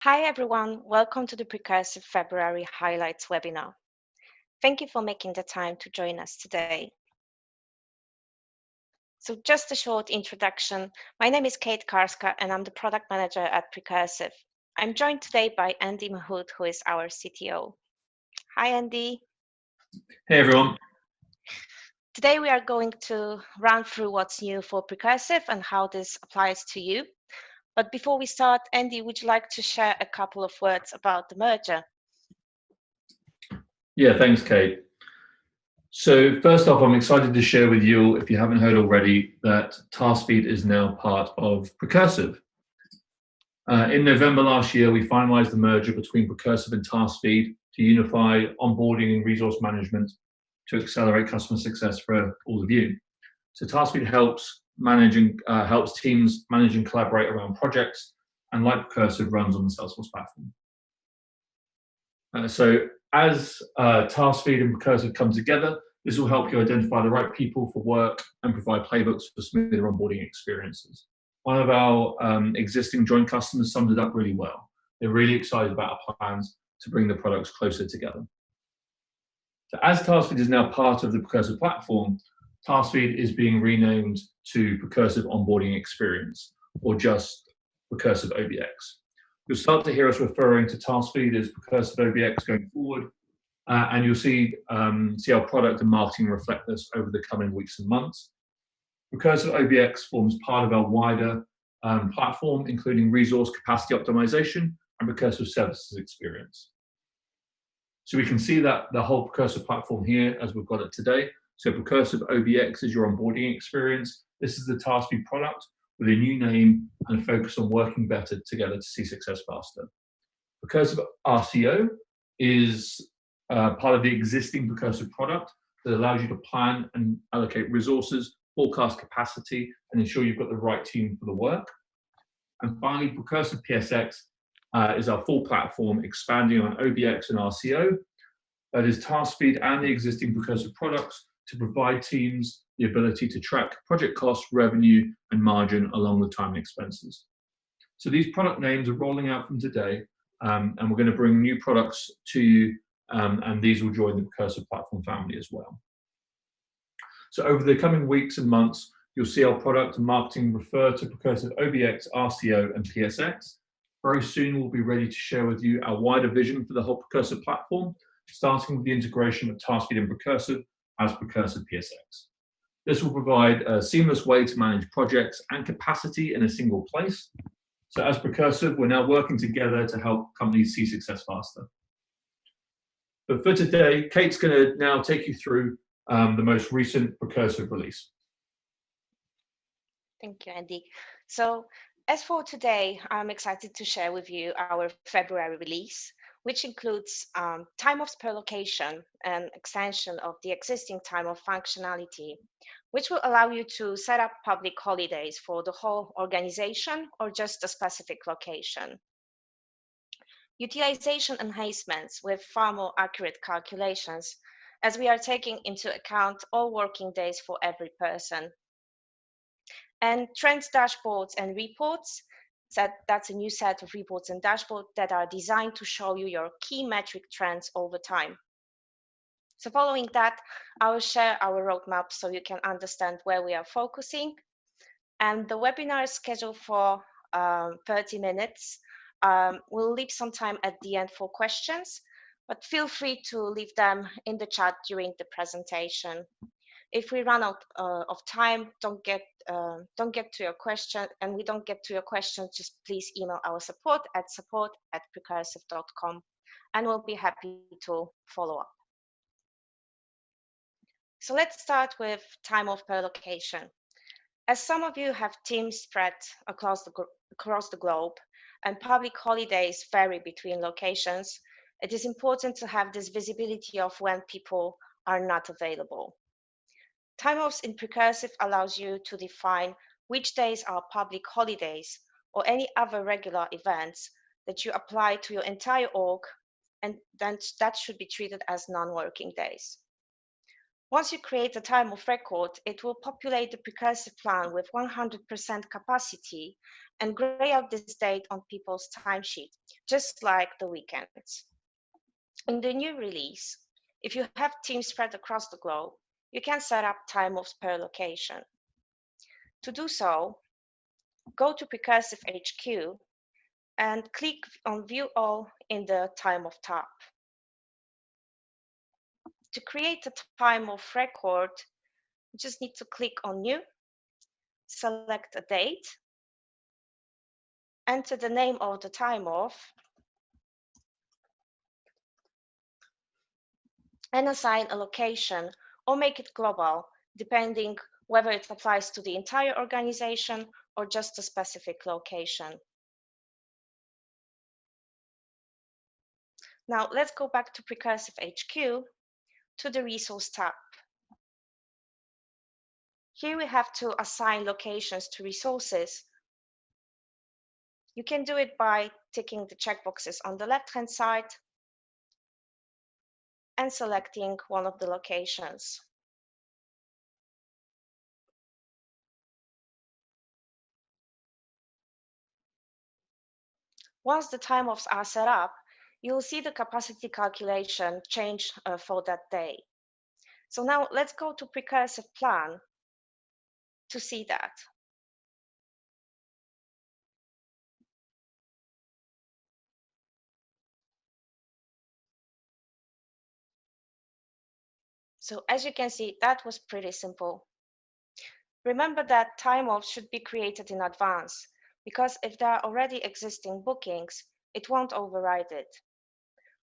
Hi everyone, welcome to the Precursive February Highlights webinar. Thank you for making the time to join us today. So just a short introduction. My name is Kate Karska and I'm the Product Manager at Precursive. I'm joined today by Andy Mahood, who is our CTO. Hi Andy. Hey everyone. Today we are going to run through what's new for Precursive and how this applies to you. But before we start, Andy, would you like to share a couple of words about the merger? Yeah, thanks, Kate. So first off, I'm excited to share with you, if you haven't heard already, that TaskSpeed is now part of Precursive. In November last year, we finalized the merger between Precursive and TaskSpeed to unify onboarding and resource management to accelerate customer success for all of you. So TaskSpeed helps teams manage and collaborate around projects, and like Precursive, runs on the Salesforce platform. So as TaskSpeed and Precursive come together, this will help you identify the right people for work and provide playbooks for smoother onboarding experiences. One of our existing joint customers summed it up really well. They're really excited about our plans to bring the products closer together. So as TaskSpeed is now part of the Precursive platform, TaskSpeed is being renamed to Precursive Onboarding Experience, or just Precursive OBX. You'll start to hear us referring to TaskSpeed as Precursive OBX going forward, and you'll see our product and marketing reflect this over the coming weeks and months. Precursive OBX forms part of our wider platform, including resource capacity optimization and Precursive services experience. So we can see that the whole Precursive platform here as we've got it today. So Precursive OBX is your onboarding experience. This is the TaskSpeed product with a new name and a focus on working better together to see success faster. Precursive RCO is part of the existing Precursive product that allows you to plan and allocate resources, forecast capacity, and ensure you've got the right team for the work. And finally, Precursive PSX is our full platform expanding on OBX and RCO. That is TaskSpeed and the existing Precursive products to provide teams the ability to track project costs, revenue, and margin along with time and expenses. So these product names are rolling out from today, and we're going to bring new products to you, and these will join the Precursive platform family as well. So over the coming weeks and months, you'll see our product and marketing refer to Precursive OBX, RCO, and PSX. Very soon, we'll be ready to share with you our wider vision for the whole Precursive platform, starting with the integration of TaskSpeed and Precursive as Precursive PSX. This will provide a seamless way to manage projects and capacity in a single place. So as Precursive, we're now working together to help companies see success faster. But for today, Kate's going to now take you through the most recent Precursive release. Thank you, Andy. So as for today, I'm excited to share with you our February release, which includes time-offs per location and extension of the existing time-off functionality, which will allow you to set up public holidays for the whole organization or just a specific location. Utilization enhancements with far more accurate calculations, as we are taking into account all working days for every person. And trends dashboards and reports, that's a new set of reports and dashboards that are designed to show you your key metric trends over time. So following that, I will share our roadmap so you can understand where we are focusing. And the webinar is scheduled for 30 minutes. We'll leave some time at the end for questions, but feel free to leave them in the chat during the presentation. If we run out of time, don't get to your question, and we don't get to your question, just please email our support@precursive.com, and we'll be happy to follow up. So let's start with time off per location. As some of you have teams spread across the globe, and public holidays vary between locations, it is important to have this visibility of when people are not available. Time-offs in Precursive allows you to define which days are public holidays or any other regular events that you apply to your entire org, and then that should be treated as non-working days. Once you create a time-off record, it will populate the Precursive plan with 100% capacity and gray out this date on people's timesheet, just like the weekends. In the new release, if you have teams spread across the globe, you can set up time offs per location. To do so, go to Precursive HQ and click on View All in the Time Off tab. To create a time off record, you just need to click on New, select a date, enter the name of the time off, and assign a location or make it global, depending whether it applies to the entire organization or just a specific location. Now let's go back to Precursive HQ to the Resource tab. Here we have to assign locations to resources. You can do it by ticking the checkboxes on the left-hand side and selecting one of the locations. Once the time offs are set up, you'll see the capacity calculation change for that day. So now let's go to Precursive Plan to see that. So as you can see, that was pretty simple. Remember that time offs should be created in advance, because if there are already existing bookings, it won't override it.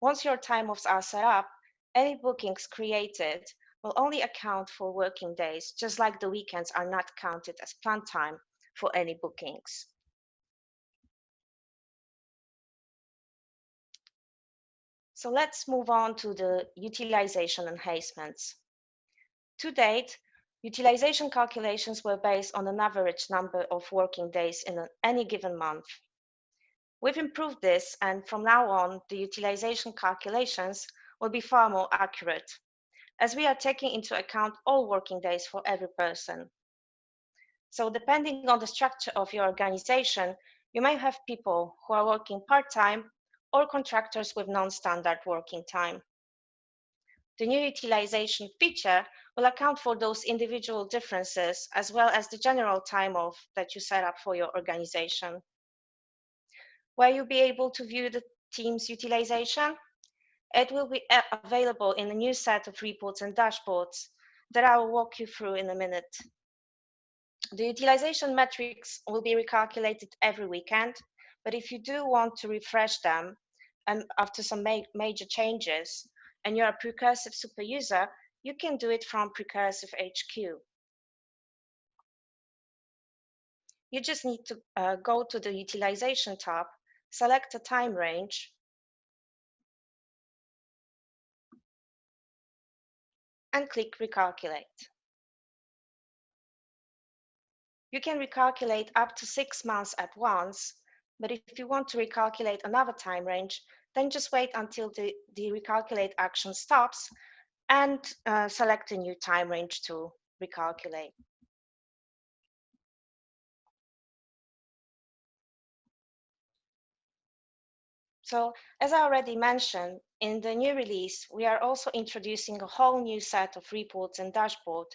Once your time offs are set up, any bookings created will only account for working days, just like the weekends are not counted as planned time for any bookings. So let's move on to the utilization enhancements. To date, utilization calculations were based on an average number of working days in any given month. We've improved this, and from now on, the utilization calculations will be far more accurate, as we are taking into account all working days for every person. So depending on the structure of your organization, you may have people who are working part-time or contractors with non-standard working time. The new utilization feature will account for those individual differences as well as the general time off that you set up for your organization. Where you'll be able to view the team's utilization, it will be available in a new set of reports and dashboards that I will walk you through in a minute. The utilization metrics will be recalculated every weekend, but if you do want to refresh them after some major changes, and you're a Precursive super user, you can do it from Precursive HQ. You just need to go to the Utilization tab, select a time range, and click Recalculate. You can recalculate up to 6 months at once, but if you want to recalculate another time range, then just wait until the recalculate action stops and select a new time range to recalculate. So, as I already mentioned, in the new release, we are also introducing a whole new set of reports and dashboards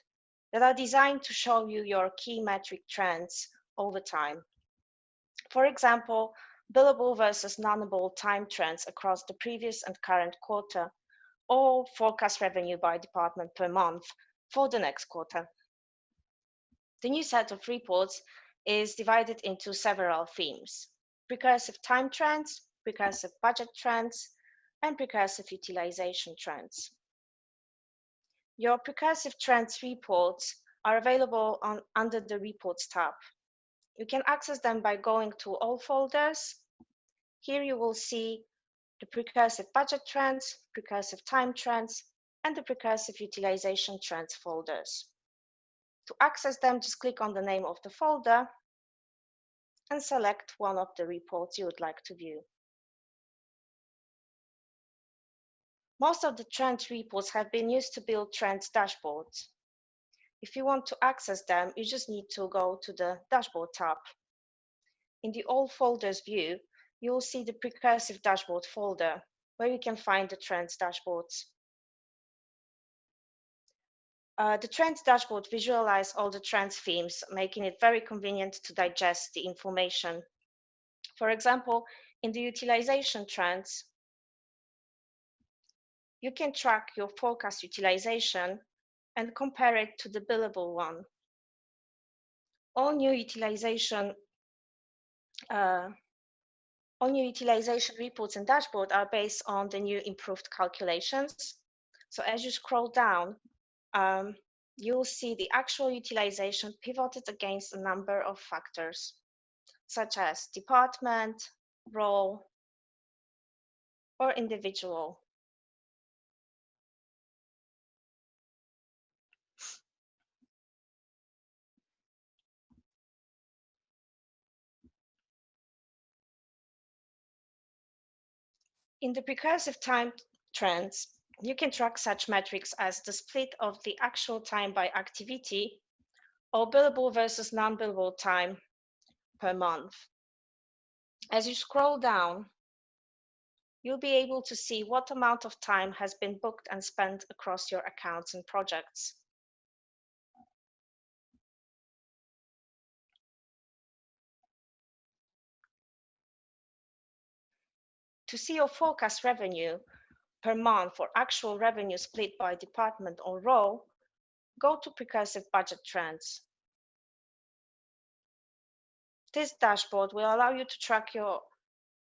that are designed to show you your key metric trends over time. For example, billable versus non-billable time trends across the previous and current quarter, or forecast revenue by department per month for the next quarter. The new set of reports is divided into several themes: Precursive time trends, Precursive budget trends, and Precursive utilization trends. Your Precursive trends reports are available under the Reports tab. You can access them by going to All folders. Here you will see the Precursive budget trends, Precursive time trends, and the Precursive utilization trends folders. To access them, just click on the name of the folder and select one of the reports you would like to view. Most of the trend reports have been used to build trends dashboards. If you want to access them, you just need to go to the Dashboard tab. In the All Folders view, you'll see the Precursive dashboard folder where you can find the trends dashboards. The trends dashboard visualizes all the trends themes, making it very convenient to digest the information. For example, in the utilization trends, you can track your forecast utilization and compare it to the billable one. All new utilization reports and dashboard are based on the new improved calculations. So as you scroll down, you'll see the actual utilization pivoted against a number of factors, such as department, role, or individual. In the Precursive time trends, you can track such metrics as the split of the actual time by activity or billable versus non-billable time per month. As you scroll down, you'll be able to see what amount of time has been booked and spent across your accounts and projects. To see your forecast revenue per month or actual revenue split by department or role, go to Precursive Budget Trends. This dashboard will allow you to track your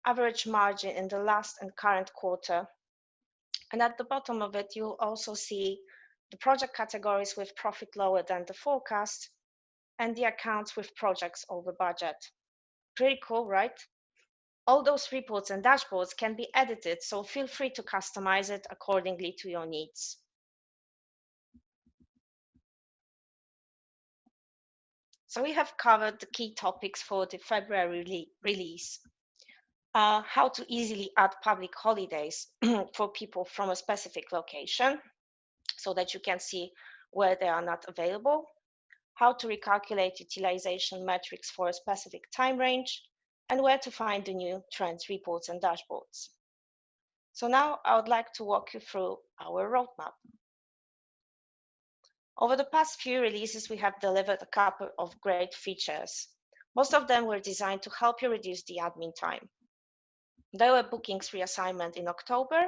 average margin in the last and current quarter. And at the bottom of it, you'll also see the project categories with profit lower than the forecast and the accounts with projects over budget. Pretty cool, right? All those reports and dashboards can be edited, so feel free to customize it accordingly to your needs. So we have covered the key topics for the February release. How to easily add public holidays for people from a specific location so that you can see where they are not available, how to recalculate utilization metrics for a specific time range, and where to find the new trends reports and dashboards. So now I would like to walk you through our roadmap. Over the past few releases, we have delivered a couple of great features. Most of them were designed to help you reduce the admin time. There were bookings reassignment in October,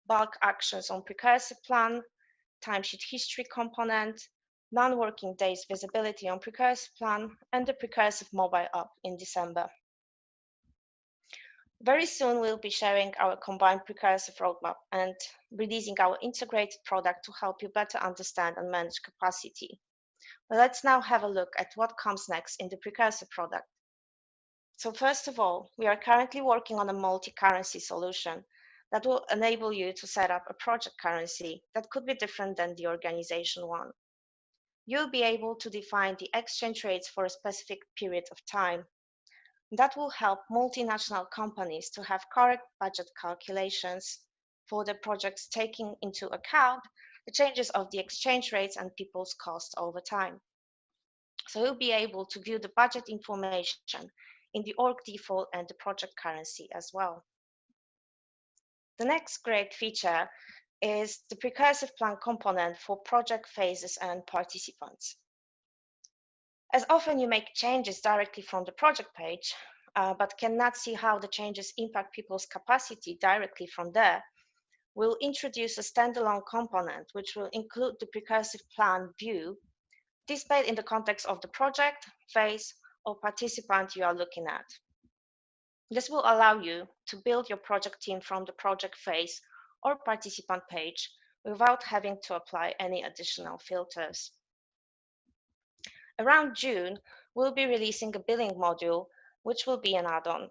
bulk actions on Precursive plan, timesheet history component, non-working days visibility on Precursive plan, and the Precursive mobile app in December. Very soon, we'll be sharing our combined Precursive roadmap and releasing our integrated product to help you better understand and manage capacity. But let's now have a look at what comes next in the Precursive product. So first of all, we are currently working on a multi-currency solution that will enable you to set up a project currency that could be different than the organization one. You'll be able to define the exchange rates for a specific period of time. That will help multinational companies to have correct budget calculations for their projects, taking into account the changes of the exchange rates and people's costs over time. So you'll be able to view the budget information in the org default and the project currency as well. The next great feature is the Precursive plan component for project phases and participants. As often you make changes directly from the project page, but cannot see how the changes impact people's capacity directly from there, we'll introduce a standalone component which will include the Precursive plan view displayed in the context of the project, phase, or participant you are looking at. This will allow you to build your project team from the project phase or participant page without having to apply any additional filters. Around June, we'll be releasing a billing module, which will be an add-on.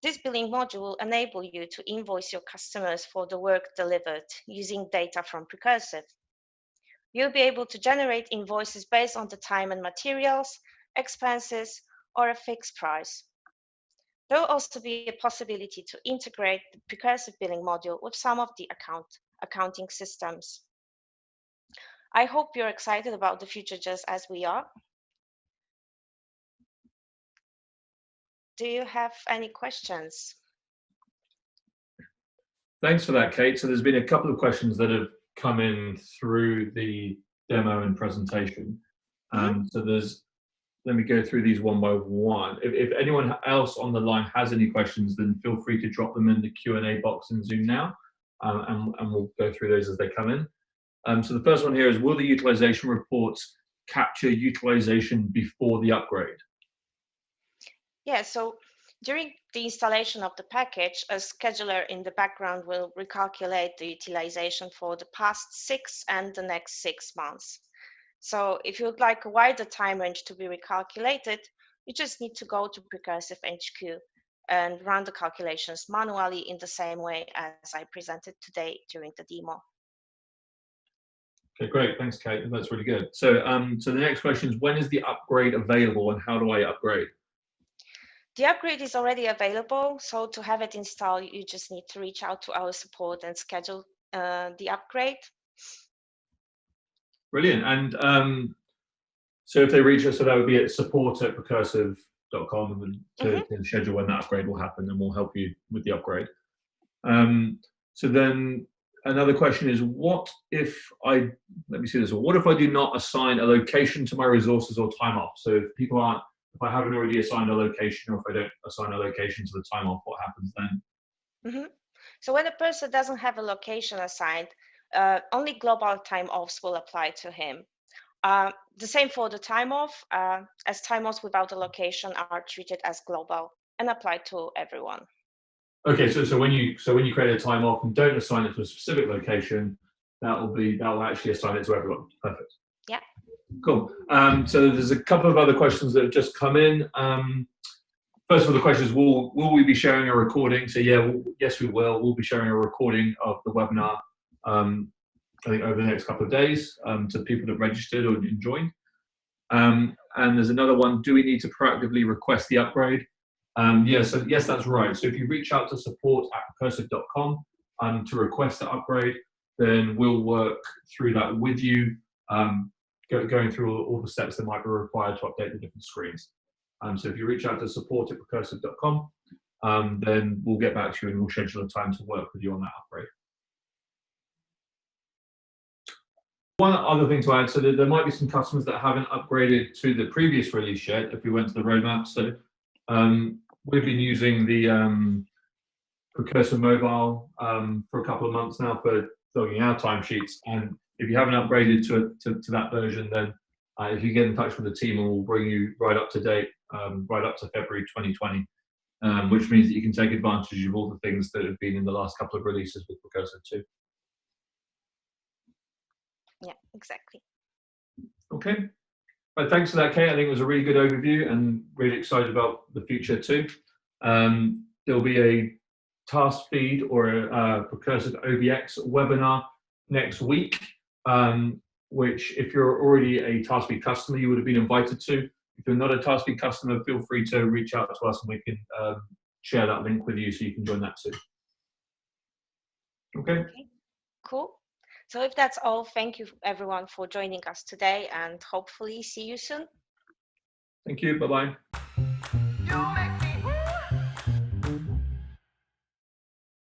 This billing module will enable you to invoice your customers for the work delivered using data from Precursive. You'll be able to generate invoices based on the time and materials, expenses, or a fixed price. There will also be a possibility to integrate the Precursive billing module with some of the accounting systems. I hope you're excited about the future just as we are. do you have any questions? Thanks for that, Kate. So there's been a couple of questions that have come in through the demo and presentation. Mhm. Let me go through these one by one. If anyone else on the line has any questions, then feel free to drop them in the Q&A box in Zoom now, and we'll go through those as they come in. So the first one here is, will the utilization reports capture utilization before the upgrade? Yeah, so during the installation of the package, a scheduler in the background will recalculate the utilization for the past 6 and the next 6 months. So if you would like a wider time range to be recalculated, you just need to go to Precursive HQ and run the calculations manually in the same way as I presented today during the demo. Okay, great. Thanks, Kate. That's really good. So the next question is, when is the upgrade available and how do I upgrade? The upgrade is already available, so to have it installed, you just need to reach out to our support and schedule the upgrade. Brilliant. And so if they reach us, so that would be at support@precursive.com, and to schedule when that upgrade will happen, and we'll help you with the upgrade. So then another question is, what if I do not assign a location to my resources or time off? So if I haven't already assigned a location, or if I don't assign a location to the time off, what happens then? So when a person doesn't have a location assigned, only global time offs will apply to him. The same for the time off, as time offs without a location are treated as global and applied to everyone. Okay, so when you create a time off and don't assign it to a specific location, that will actually assign it to everyone. Perfect. Yeah. Cool. So there's a couple of other questions that have just come in. First of all, the question is, will we be sharing a recording? So yeah, yes, we will. We'll be sharing a recording of the webinar, I think over the next couple of days, to people that registered or joined. And there's another one, do we need to proactively request the upgrade? Yes, that's right. So if you reach out to support@precursive.com to request the upgrade, then we'll work through that with you, going through all the steps that might be required to update the different screens. So if you reach out to support@precursive.com, then we'll get back to you and we'll schedule a time to work with you on that upgrade. One other thing to add, so there might be some customers that haven't upgraded to the previous release yet, if we went to the roadmap. So we've been using the Precursive mobile for a couple of months now for logging our timesheets. And if you haven't upgraded to that version, then if you get in touch with the team, and we'll bring you right up to date, right up to February 2020, which means that you can take advantage of all the things that have been in the last couple of releases with Precursive 2. Yeah, exactly. Okay. But thanks for that, Kate. I think it was a really good overview and really excited about the future too. There'll be a task feed or a Precursive OBX webinar next week, which if you're already a task feed customer, you would have been invited to. If you're not a task feed customer, feel free to reach out to us and we can share that link with you so you can join that too. Okay. Cool. So if that's all, thank you everyone for joining us today and hopefully see you soon. Thank you. Bye-bye.